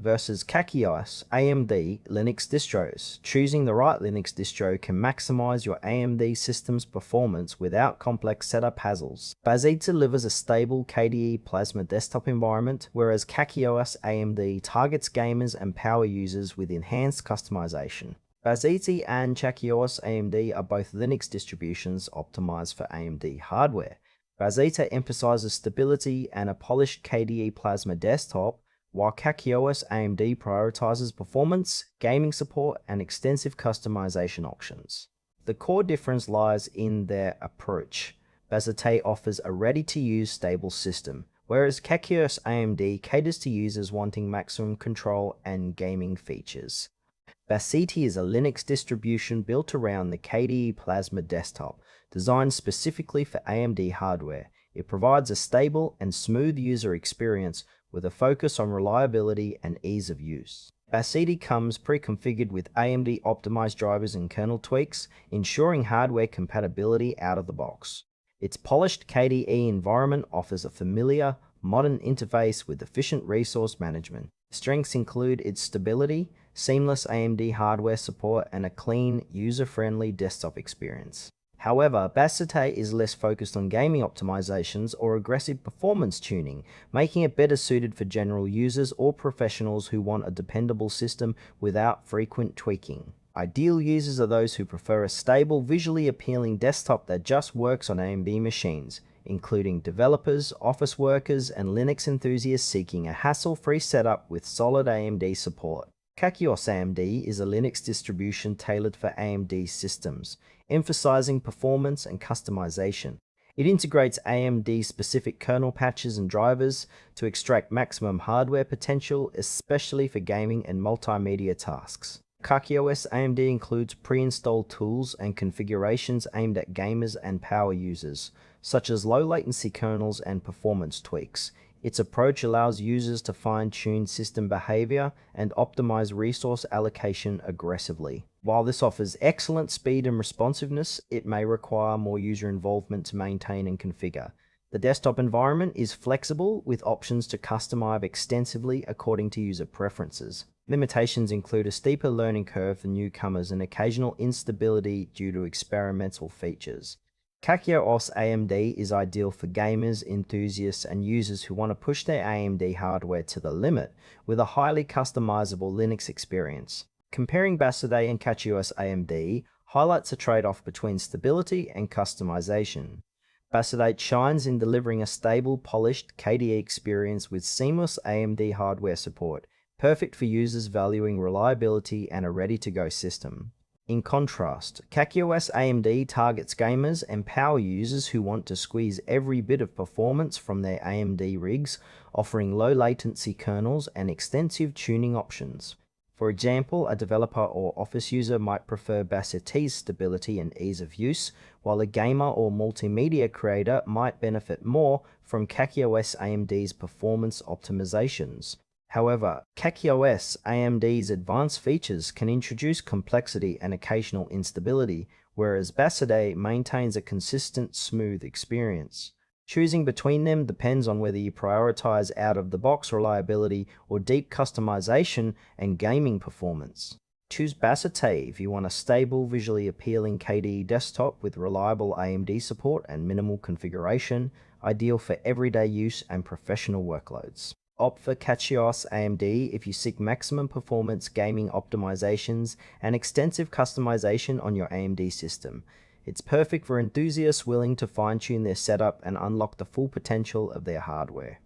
versus CachyOS AMD Linux distros. Choosing the right Linux distro can maximize your AMD system's performance without complex setup hassles. Bazzite delivers a stable KDE Plasma desktop environment, whereas CachyOS AMD targets gamers and power users with enhanced customization. Bazzite and CachyOS AMD are both Linux distributions optimized for AMD hardware. Bazzite emphasizes stability and a polished KDE Plasma desktop, while CachyOS AMD prioritizes performance, gaming support, and extensive customization options. The core difference lies in their approach. Bazzite offers a ready-to-use stable system, whereas CachyOS AMD caters to users wanting maximum control and gaming features. Bazzite is a Linux distribution built around the KDE Plasma desktop, designed specifically for AMD hardware. It provides a stable and smooth user experience with a focus on reliability and ease of use. Bazzite comes pre-configured with AMD optimized drivers and kernel tweaks, ensuring hardware compatibility out of the box. Its polished KDE environment offers a familiar, modern interface with efficient resource management. Strengths include its stability, seamless AMD hardware support, and a clean, user-friendly desktop experience. However, Bazzite is less focused on gaming optimizations or aggressive performance tuning, making it better suited for general users or professionals who want a dependable system without frequent tweaking. Ideal users are those who prefer a stable, visually appealing desktop that just works on AMD machines, including developers, office workers, and Linux enthusiasts seeking a hassle-free setup with solid AMD support. CachyOS AMD is a Linux distribution tailored for AMD systems, emphasizing performance and customization. It integrates AMD-specific kernel patches and drivers to extract maximum hardware potential, especially for gaming and multimedia tasks. CachyOS AMD includes pre-installed tools and configurations aimed at gamers and power users, such as low-latency kernels and performance tweaks. Its approach allows users to fine-tune system behavior and optimize resource allocation aggressively. While this offers excellent speed and responsiveness, it may require more user involvement to maintain and configure. The desktop environment is flexible, with options to customize extensively according to user preferences. Limitations include a steeper learning curve for newcomers and occasional instability due to experimental features. CachyOS AMD is ideal for gamers, enthusiasts, and users who want to push their AMD hardware to the limit with a highly customizable Linux experience. Comparing Bazzite and CachyOS AMD highlights a trade-off between stability and customization. Bazzite shines in delivering a stable, polished KDE experience with seamless AMD hardware support, perfect for users valuing reliability and a ready-to-go system. In contrast, CachyOS AMD targets gamers and power users who want to squeeze every bit of performance from their AMD rigs, offering low-latency kernels and extensive tuning options. For example, a developer or office user might prefer Bazzite's stability and ease of use, while a gamer or multimedia creator might benefit more from CachyOS AMD's performance optimizations. However, CachyOS AMD's advanced features can introduce complexity and occasional instability, whereas Bazzite maintains a consistent, smooth experience. Choosing between them depends on whether you prioritize out-of-the-box reliability or deep customization and gaming performance. Choose Bazzite if you want a stable, visually appealing KDE desktop with reliable AMD support and minimal configuration, ideal for everyday use and professional workloads. Opt for CachyOS AMD if you seek maximum performance, gaming optimizations, and extensive customization on your AMD system. It's perfect for enthusiasts willing to fine-tune their setup and unlock the full potential of their hardware.